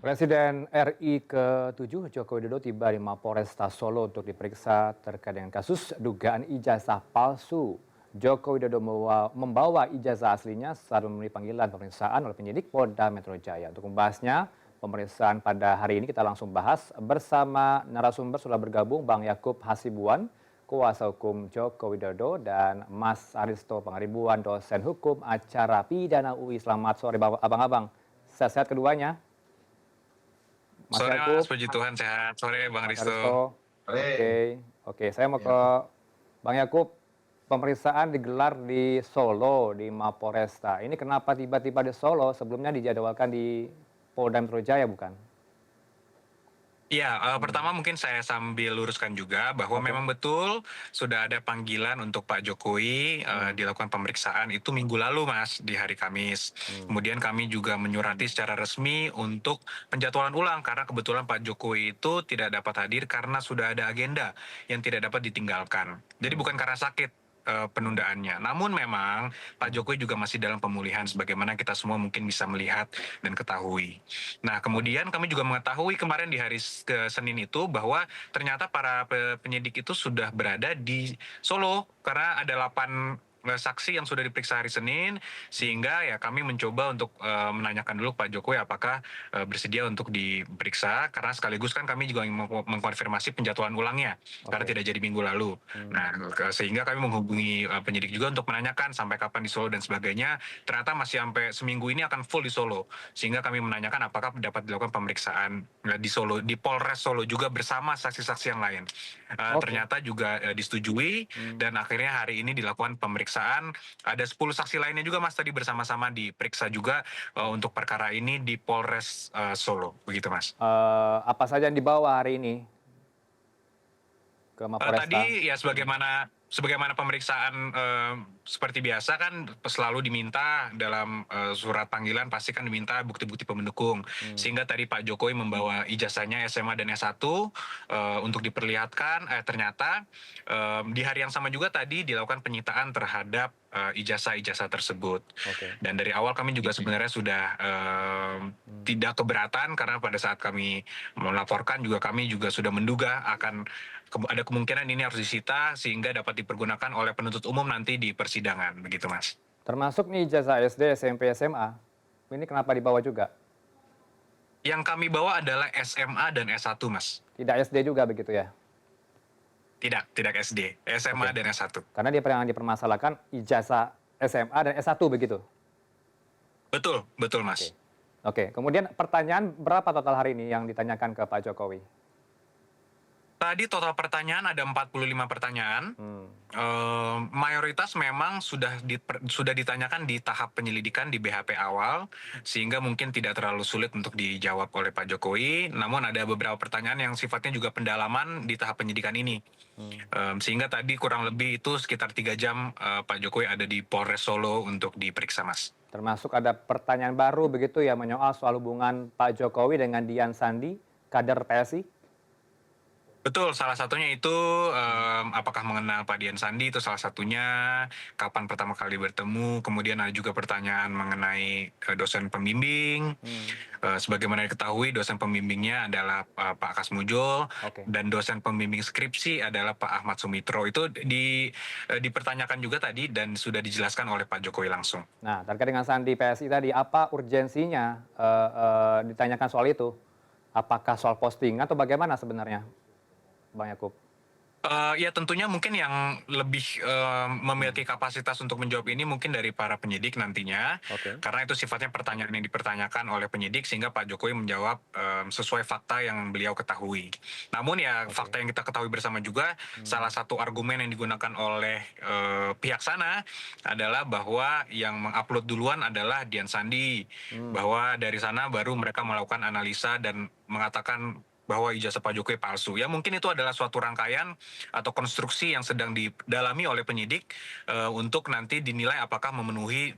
Presiden RI ke-7 Joko Widodo tiba di Mapolresta Solo untuk diperiksa terkait dengan kasus dugaan ijazah palsu. Joko Widodo membawa ijazah aslinya saat memenuhi panggilan pemeriksaan oleh penyidik Polda Metro Jaya. Untuk membahasnya, pemeriksaan pada hari ini kita langsung bahas bersama narasumber sudah bergabung Bang Yakub Hasibuan, kuasa hukum Joko Widodo, dan Mas Aristo Pangaribuan, dosen hukum acara pidana UI. Selamat sore abang-abang. Sehat-sehat keduanya. Mas Sore Yakub, Mas, puji Tuhan sehat. Sore Bang Mas Risto. Aristo. Sore. Oke, saya mau ke Ya. Bang Yakub. Pemeriksaan digelar di Solo, di Mapolresta. Ini kenapa tiba-tiba di Solo? Sebelumnya dijadwalkan di Polda Metro Jaya, bukan? Iya, pertama mungkin saya sambil luruskan juga bahwa Oke. memang betul sudah ada panggilan untuk Pak Jokowi dilakukan pemeriksaan itu minggu lalu Mas, di hari Kamis. Kemudian kami juga menyurati secara resmi untuk penjadwalan ulang karena kebetulan Pak Jokowi itu tidak dapat hadir karena sudah ada agenda yang tidak dapat ditinggalkan. Jadi bukan karena sakit penundaannya. Namun memang Pak Jokowi juga masih dalam pemulihan sebagaimana kita semua mungkin bisa melihat dan ketahui. Nah, kemudian kami juga mengetahui kemarin di hari Senin itu bahwa ternyata para penyidik itu sudah berada di Solo karena ada 8 saksi yang sudah diperiksa hari Senin, sehingga ya kami mencoba untuk menanyakan dulu Pak Jokowi apakah bersedia untuk diperiksa, karena sekaligus kan kami juga ingin mengkonfirmasi penjadwalan ulangnya karena tidak jadi minggu lalu. Nah, sehingga kami menghubungi penyidik juga untuk menanyakan sampai kapan di Solo dan sebagainya. Ternyata masih sampai seminggu ini akan full di Solo, sehingga kami menanyakan apakah dapat dilakukan pemeriksaan di Solo, di Polres Solo juga bersama saksi-saksi yang lain. Ternyata juga disetujui dan akhirnya hari ini dilakukan pemeriksaan. Ada 10 saksi lainnya juga Mas tadi bersama-sama diperiksa juga untuk perkara ini di Polres Solo, begitu Mas. Apa saja yang dibawa hari ini ke Mapolresta? Tadi ya sebagaimana pemeriksaan seperti biasa kan selalu diminta dalam surat panggilan pasti kan diminta bukti-bukti pendukung. Sehingga tadi Pak Jokowi membawa ijazahnya SMA dan S1 untuk diperlihatkan. Ternyata di hari yang sama juga tadi dilakukan penyitaan terhadap ijazah-ijazah tersebut. Oke. Dan dari awal kami juga sebenarnya sudah tidak keberatan karena pada saat kami melaporkan juga kami juga sudah menduga akan ada kemungkinan ini harus disita sehingga dapat dipergunakan oleh penuntut umum nanti di persidangan, begitu Mas. Termasuk nih ijazah SD, SMP, SMA. Ini kenapa dibawa juga? Yang kami bawa adalah SMA dan S1 Mas. Tidak SD juga begitu ya? Tidak SD, SMA Oke. dan S1. Karena dia yang dipermasalahkan ijazah SMA dan S1 begitu? Betul Mas. Oke, kemudian pertanyaan berapa total hari ini yang ditanyakan ke Pak Jokowi? Tadi total pertanyaan ada 45 pertanyaan. Mayoritas memang sudah ditanyakan di tahap penyelidikan di BHP awal, sehingga mungkin tidak terlalu sulit untuk dijawab oleh Pak Jokowi. Namun ada beberapa pertanyaan yang sifatnya juga pendalaman di tahap penyidikan ini. Sehingga tadi kurang lebih itu sekitar 3 jam Pak Jokowi ada di Polres Solo untuk diperiksa, Mas. Termasuk ada pertanyaan baru begitu ya menyoal soal hubungan Pak Jokowi dengan Dian Sandi, kader PSI? Betul, salah satunya itu apakah mengenal Pak Dian Sandi itu salah satunya, kapan pertama kali bertemu, kemudian ada juga pertanyaan mengenai dosen pembimbing. Sebagaimana diketahui dosen pembimbingnya adalah Pak Kasmujol, Oke. dan dosen pembimbing skripsi adalah Pak Ahmad Sumitro. Itu dipertanyakan juga tadi dan sudah dijelaskan oleh Pak Jokowi langsung. Nah, terkait dengan Sandi PSI tadi, apa urgensinya ditanyakan soal itu? Apakah soal posting atau bagaimana sebenarnya, Bang Yakub? Ya tentunya mungkin yang lebih memiliki kapasitas untuk menjawab ini mungkin dari para penyidik nantinya, Oke. karena itu sifatnya pertanyaan yang dipertanyakan oleh penyidik sehingga Pak Jokowi menjawab sesuai fakta yang beliau ketahui. Namun ya fakta yang kita ketahui bersama juga, salah satu argumen yang digunakan oleh pihak sana adalah bahwa yang mengupload duluan adalah Dian Sandi, bahwa dari sana baru mereka melakukan analisa dan mengatakan bahwa ijazah Pak Jokowi palsu. Ya mungkin itu adalah suatu rangkaian atau konstruksi yang sedang didalami oleh penyidik untuk nanti dinilai apakah memenuhi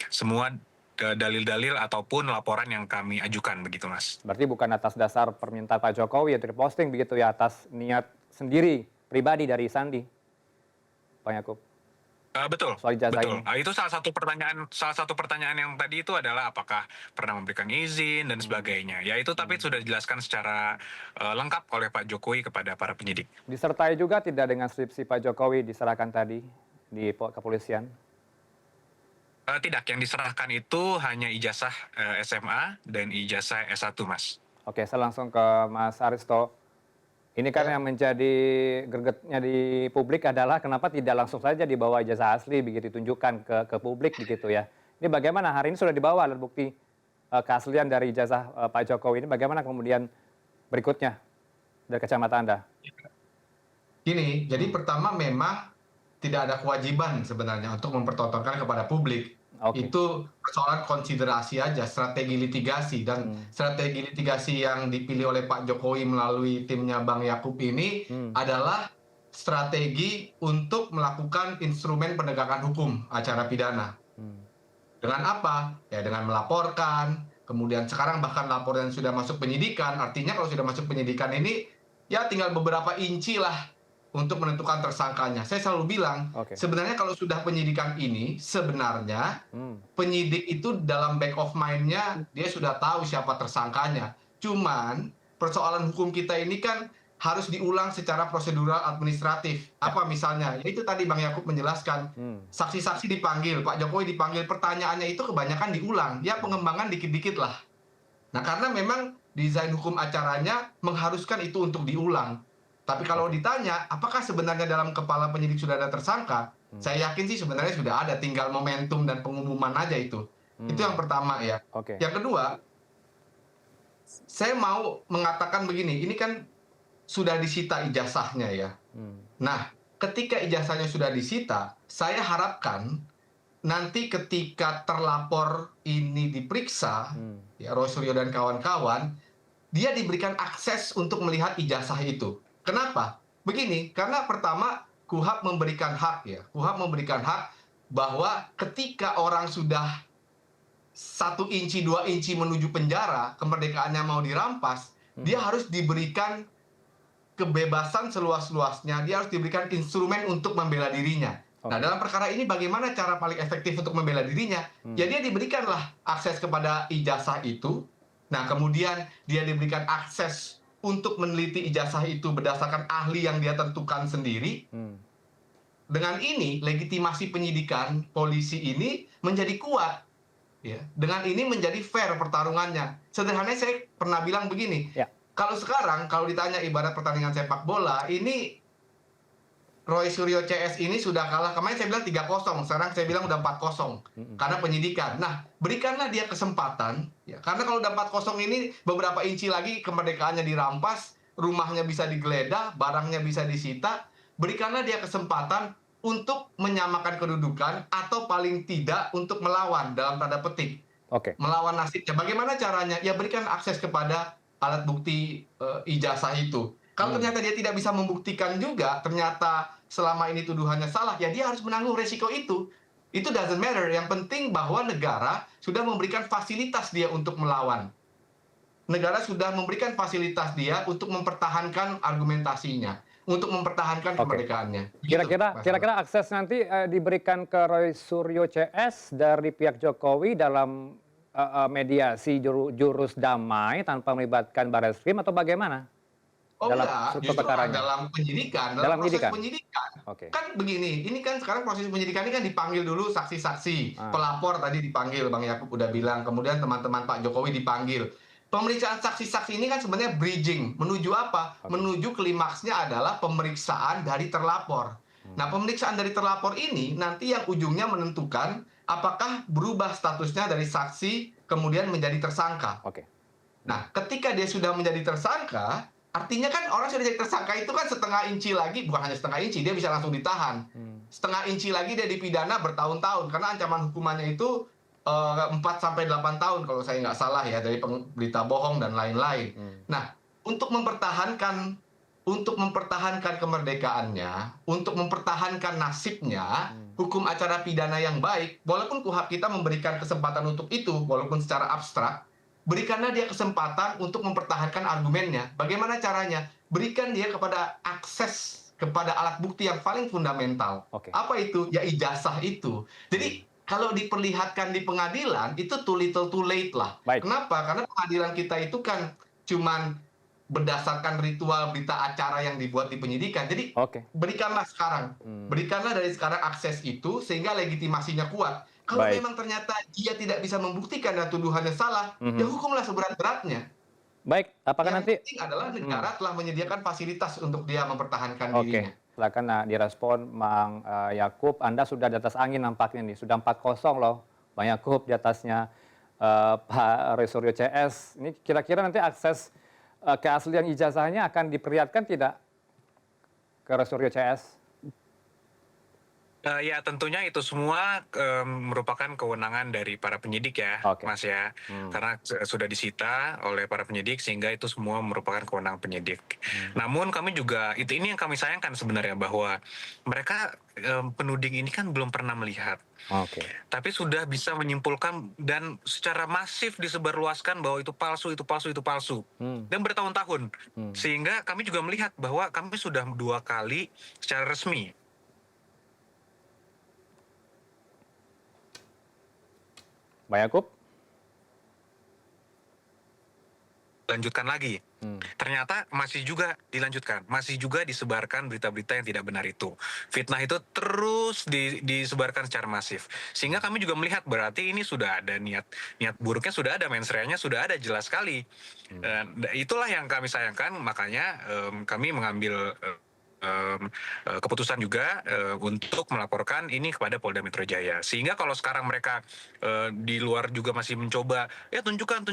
semua dalil-dalil ataupun laporan yang kami ajukan, begitu Mas. Berarti bukan atas dasar permintaan Pak Jokowi untuk diposting begitu ya, atas niat sendiri, pribadi dari Sandi, Bang Yakub? Betul soal ijazah betul. ini? Itu salah satu pertanyaan yang tadi itu adalah apakah pernah memberikan izin dan Hmm, sebagainya. Ya itu tapi hmm. sudah dijelaskan secara, lengkap oleh Pak Jokowi kepada para penyidik. Disertai juga tidak dengan skripsi Pak Jokowi diserahkan tadi di kepolisian? Tidak, yang diserahkan itu hanya ijazah, SMA dan ijazah S1, Mas. Oke, saya langsung ke Mas Aristo. Ini kan yang Ya, menjadi gregetnya di publik adalah kenapa tidak langsung saja dibawa ijazah asli begitu ditunjukkan ke publik begitu ya. Ini bagaimana hari ini sudah dibawa alat bukti keaslian dari ijazah Pak Jokowi ini bagaimana kemudian berikutnya dari kacamata Anda? gini, jadi Hmm, pertama memang tidak ada kewajiban sebenarnya untuk mempertontonkan kepada publik. oke. Itu persoalan konsiderasi aja, strategi litigasi. Dan Hmm, strategi litigasi yang dipilih oleh Pak Jokowi melalui timnya Bang Yakub ini hmm, adalah strategi untuk melakukan instrumen penegakan hukum acara pidana. hmm. Dengan apa? Ya dengan melaporkan, kemudian sekarang bahkan laporan sudah masuk penyidikan, artinya kalau sudah masuk penyidikan ini, ya tinggal beberapa inci lah untuk menentukan tersangkanya. Saya selalu bilang, Oke. sebenarnya kalau sudah penyidikan ini, sebenarnya Hmm, penyidik itu dalam back of mind-nya, dia sudah tahu siapa tersangkanya. Cuman, persoalan hukum kita ini kan harus diulang secara prosedural administratif. ya. Apa misalnya? Ya itu tadi Bang Yakub menjelaskan, Hmm, saksi-saksi dipanggil, Pak Jokowi dipanggil, pertanyaannya itu kebanyakan diulang, ya pengembangan dikit-dikit lah. Nah, karena memang desain hukum acaranya mengharuskan itu untuk diulang. Tapi kalau oke. ditanya, apakah sebenarnya dalam kepala penyidik sudah ada tersangka? Hmm, Saya yakin sih sebenarnya sudah ada, tinggal momentum dan pengumuman aja itu. Itu yang hmm, pertama ya. oke. Yang kedua, saya mau mengatakan begini, ini kan sudah disita ijazahnya ya. Hmm, Nah, ketika ijazahnya sudah disita, saya harapkan nanti ketika terlapor ini diperiksa, hmm, ya Roy Suryo dan kawan-kawan, dia diberikan akses untuk melihat ijazah itu. Kenapa? Begini, karena pertama KUHP memberikan hak ya, KUHP memberikan hak bahwa ketika orang sudah 1 inci, 2 inci menuju penjara, kemerdekaannya mau dirampas, dia hmm, harus diberikan kebebasan seluas-luasnya, dia harus diberikan instrumen untuk membela dirinya. Nah, oke. dalam perkara ini bagaimana cara paling efektif untuk membela dirinya? Hmm, Ya dia diberikanlah akses kepada ijazah itu. Nah, kemudian dia diberikan akses untuk meneliti ijazah itu berdasarkan ahli yang dia tentukan sendiri. hmm, Dengan ini, legitimasi penyidikan polisi ini menjadi kuat. Ya. Dengan ini menjadi fair pertarungannya. Sederhananya saya pernah bilang begini, ya. kalau sekarang, kalau ditanya ibarat pertandingan sepak bola, ini Roy Suryo CS ini sudah kalah. Kemarin saya bilang 3-0, sekarang saya bilang udah 4-0. Hmm, Karena penyidikan. Nah, berikanlah dia kesempatan. Ya, karena kalau udah 4-0 ini, beberapa inci lagi kemerdekaannya dirampas, rumahnya bisa digeledah, barangnya bisa disita. Berikanlah dia kesempatan untuk menyamakan kedudukan, atau paling tidak untuk melawan, dalam tanda petik. oke. Melawan nasibnya. Bagaimana caranya? Ya berikan akses kepada alat bukti ijazah itu. Kalau Hmm, ternyata dia tidak bisa membuktikan juga, ternyata selama ini tuduhannya salah, ya dia harus menanggung resiko itu. Itu doesn't matter. Yang penting bahwa negara sudah memberikan fasilitas dia untuk melawan. Negara sudah memberikan fasilitas dia untuk mempertahankan argumentasinya, untuk mempertahankan oke. kemerdekaannya. Begitu, Kira-kira Mas Aldo. kira-kira akses nanti diberikan ke Roy Suryo CS dari pihak Jokowi dalam mediasi jurus damai tanpa melibatkan Barreskrim atau bagaimana Oh dalam enggak, struktur justru perkaranya? dalam penyidikan, Dalam dalam proses penyidikan? penyidikan. Oke. Kan begini, ini kan sekarang proses penyidikan ini kan dipanggil dulu saksi-saksi, Ah, pelapor tadi dipanggil, Bang Yakub udah bilang, kemudian teman-teman Pak Jokowi dipanggil. Pemeriksaan saksi-saksi ini kan sebenarnya bridging, menuju apa? oke. Menuju klimaksnya adalah pemeriksaan dari terlapor. Hmm, Nah, pemeriksaan dari terlapor ini nanti yang ujungnya menentukan apakah berubah statusnya dari saksi kemudian menjadi tersangka. oke. Nah, ketika dia sudah menjadi tersangka, artinya kan orang sudah jadi tersangka itu kan setengah inci lagi, bukan hanya setengah inci, dia bisa langsung ditahan. Hmm, Setengah inci lagi dia dipidana bertahun-tahun, karena ancaman hukumannya itu 4 sampai 8 tahun kalau saya nggak salah ya, dari berita bohong dan lain-lain. hmm, Nah, untuk mempertahankan kemerdekaannya, untuk mempertahankan nasibnya, hmm, hukum acara pidana yang baik, walaupun KUHP kita memberikan kesempatan untuk itu, walaupun secara abstrak, berikanlah dia kesempatan untuk mempertahankan argumennya. Bagaimana caranya? Berikan dia kepada akses kepada alat bukti yang paling fundamental. Oke. Apa itu? Ya ijazah itu. Jadi kalau diperlihatkan di pengadilan itu too little too late lah. Baik. Kenapa? Karena pengadilan kita itu kan cuman berdasarkan ritual berita acara yang dibuat di penyidikan. Jadi Oke. berikanlah sekarang. Berikanlah dari sekarang akses itu sehingga legitimasinya kuat. Kalau Baik. memang ternyata dia tidak bisa membuktikan dan tuduhannya salah, ya hukumlah seberat-beratnya. Baik, apakah Yang nanti penting adalah negara telah menyediakan fasilitas untuk dia mempertahankan Oke, dirinya. silakan direspon Mang Yakub. Anda sudah di atas angin nampaknya nih, sudah 4-0 loh Bang Yakub di atasnya Pak Roy Suryo CS. Ini kira-kira nanti akses keaslian ijazahnya akan diperlihatkan tidak ke Roy Suryo CS? Ya tentunya itu semua merupakan kewenangan dari para penyidik ya, Oke. Mas ya. Karena sudah disita oleh para penyidik sehingga itu semua merupakan kewenangan penyidik. Namun kami juga ini yang kami sayangkan sebenarnya bahwa mereka penuding ini kan belum pernah melihat. Oke. Tapi sudah bisa menyimpulkan dan secara masif disebarluaskan bahwa itu palsu, itu palsu, itu palsu. Dan bertahun-tahun. Sehingga kami juga melihat bahwa kami sudah 2 kali secara resmi Bang Yakub? lanjutkan lagi. Ternyata masih juga dilanjutkan, masih juga disebarkan berita-berita yang tidak benar itu. Fitnah itu terus disebarkan secara masif. Sehingga kami juga melihat berarti ini sudah ada niat buruknya, sudah ada mensreanya, sudah ada jelas sekali. Itulah yang kami sayangkan, makanya kami mengambil keputusan juga untuk melaporkan ini kepada Polda Metro Jaya. Sehingga kalau sekarang mereka di luar juga masih mencoba, ya tunjukkan.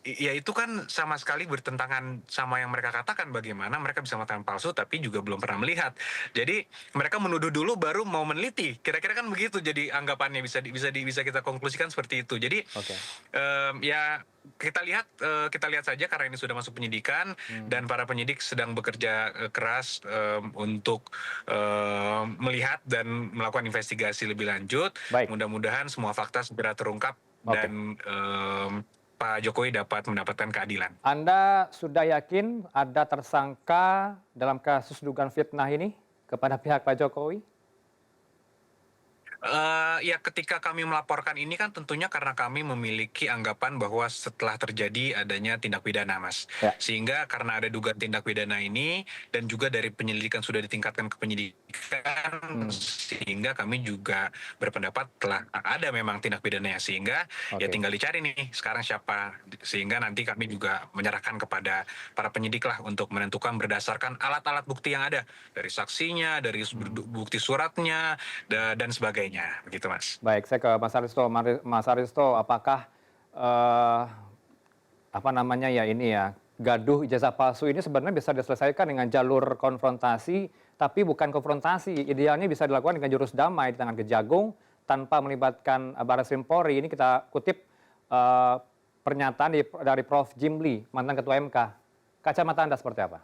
Ya itu kan sama sekali bertentangan sama yang mereka katakan, bagaimana mereka bisa mengatakan palsu tapi juga belum pernah melihat. Jadi mereka menuduh dulu baru mau meneliti. Kira-kira kan begitu jadi anggapannya, bisa kita konklusikan seperti itu. Jadi ya kita lihat saja karena ini sudah masuk penyidikan dan para penyidik sedang bekerja keras untuk melihat dan melakukan investigasi lebih lanjut. Baik. Mudah-mudahan semua fakta segera terungkap dan Pak Jokowi dapat mendapatkan keadilan. Anda sudah yakin ada tersangka dalam kasus dugaan fitnah ini kepada pihak Pak Jokowi? Ya ketika kami melaporkan ini kan tentunya karena kami memiliki anggapan bahwa setelah terjadi adanya tindak pidana, Mas. Ya. Sehingga karena ada dugaan tindak pidana ini dan juga dari penyelidikan sudah ditingkatkan ke penyidikan, sehingga kami juga berpendapat telah ada memang tindak pidananya. Sehingga ya tinggal dicari nih sekarang siapa. Sehingga nanti kami juga menyerahkan kepada para penyidik lah untuk menentukan berdasarkan alat-alat bukti yang ada. Dari saksinya, dari bukti suratnya, dan sebagainya. Begitu, Mas. Baik, saya ke Mas Aristo. Mas Aristo, apakah gaduh ijazah palsu ini sebenarnya bisa diselesaikan dengan jalur konfrontasi, tapi bukan konfrontasi. Idealnya bisa dilakukan dengan jurus damai di tangan Kejagung tanpa melibatkan Barreskrim Polri. Ini kita kutip pernyataan dari Prof. Jimli, mantan Ketua MK. Kacamata Anda seperti apa?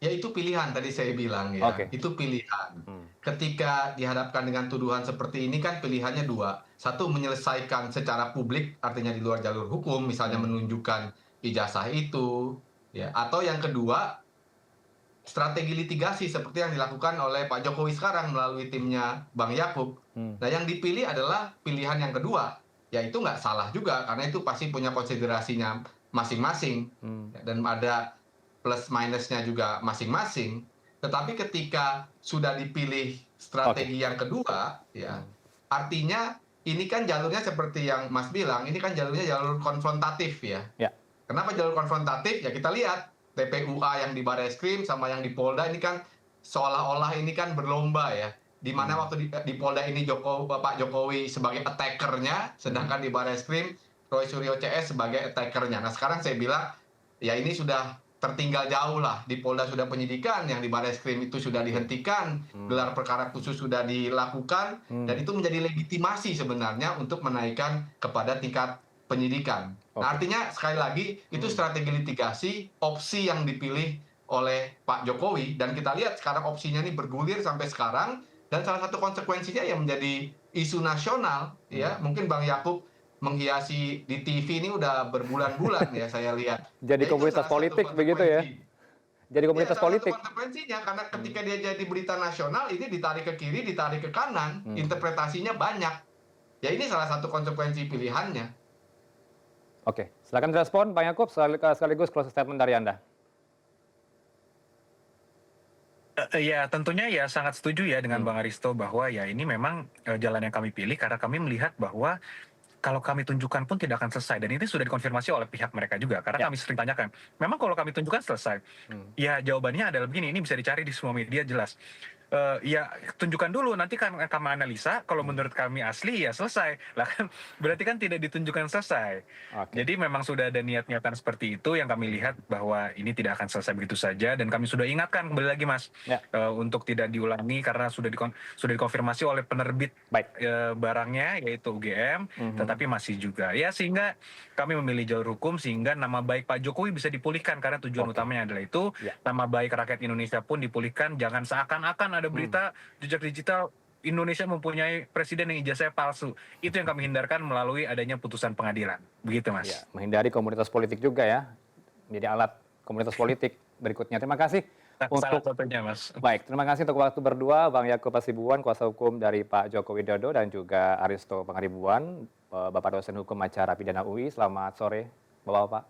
Ya itu pilihan tadi saya bilang ya, itu pilihan. Ketika dihadapkan dengan tuduhan seperti ini kan pilihannya 2. Satu, menyelesaikan secara publik, artinya di luar jalur hukum, misalnya menunjukkan ijazah itu, ya. Atau yang kedua, strategi litigasi seperti yang dilakukan oleh Pak Jokowi sekarang melalui timnya Bang Yakub. Nah yang dipilih adalah pilihan yang kedua, ya itu nggak salah juga karena itu pasti punya konsiderasinya masing-masing dan ada plus minusnya juga masing-masing. Tetapi ketika sudah dipilih strategi yang kedua, ya artinya ini kan jalurnya seperti yang Mas bilang, ini kan jalurnya jalur konfrontatif ya. Kenapa jalur konfrontatif? Ya kita lihat TPUA yang di Barreskrim sama yang di Polda ini kan seolah-olah ini kan berlomba ya. Di mana waktu di Polda ini Pak Jokowi sebagai attackernya, sedangkan di Barreskrim Roy Suryo CS sebagai attackernya. Nah sekarang saya bilang ya ini sudah tertinggal jauh lah. Di Polda sudah penyidikan, yang di Barreskrim itu sudah dihentikan, gelar perkara khusus sudah dilakukan, dan itu menjadi legitimasi sebenarnya untuk menaikkan kepada tingkat penyidikan. Nah, artinya sekali lagi itu strategi litigasi, opsi yang dipilih oleh Pak Jokowi, dan kita lihat sekarang opsinya ini bergulir sampai sekarang, dan salah satu konsekuensinya yang menjadi isu nasional, ya mungkin Bang Yakub menghiasi di TV ini udah berbulan-bulan ya saya lihat. Jadi komunitas politik begitu ya? jadi Ya, komunitas salah satu politik. konsekuensinya karena ketika dia jadi berita nasional ini ditarik ke kiri, ditarik ke kanan, interpretasinya banyak. Ya ini salah satu konsekuensi pilihannya. Oke, silakan direspon Bang Yakub sekaligus closing statement dari Anda. Ya tentunya ya sangat setuju ya dengan Bang Aristo bahwa ya ini memang jalan yang kami pilih karena kami melihat bahwa kalau kami tunjukkan pun tidak akan selesai dan ini sudah dikonfirmasi oleh pihak mereka juga karena Ya. kami sering tanyakan, memang kalau kami tunjukkan selesai? Ya jawabannya adalah begini, ini bisa dicari di semua media jelas. Ya tunjukkan dulu nanti kan kami analisa kalau menurut kami asli ya selesai lah kan berarti kan tidak ditunjukkan selesai. Oke. Jadi memang sudah ada niat-niatan seperti itu yang kami lihat bahwa ini tidak akan selesai begitu saja dan kami sudah ingatkan kembali lagi Mas Ya. untuk tidak diulangi karena sudah dikonfirmasi oleh penerbit Baik. barangnya yaitu UGM tetapi masih juga ya sehingga kami memilih jalur hukum sehingga nama baik Pak Jokowi bisa dipulihkan karena tujuan Oke. utamanya adalah itu Ya. nama baik rakyat Indonesia pun dipulihkan jangan seakan-akan ada berita jejak digital Indonesia mempunyai presiden yang ijazahnya palsu. Itu yang kami hindarkan melalui adanya putusan pengadilan. Begitu Mas. Ya, menghindari komunitas politik juga ya, menjadi alat komunitas politik berikutnya. Terima kasih Salah untuk satunya Mas. baik, terima kasih untuk waktu berdua Bang Yakub Hasibuan, kuasa hukum dari Pak Joko Widodo dan juga Aristo Pangaribuan, Bapak dosen hukum acara pidana UI. Selamat sore, Bapak-bapak.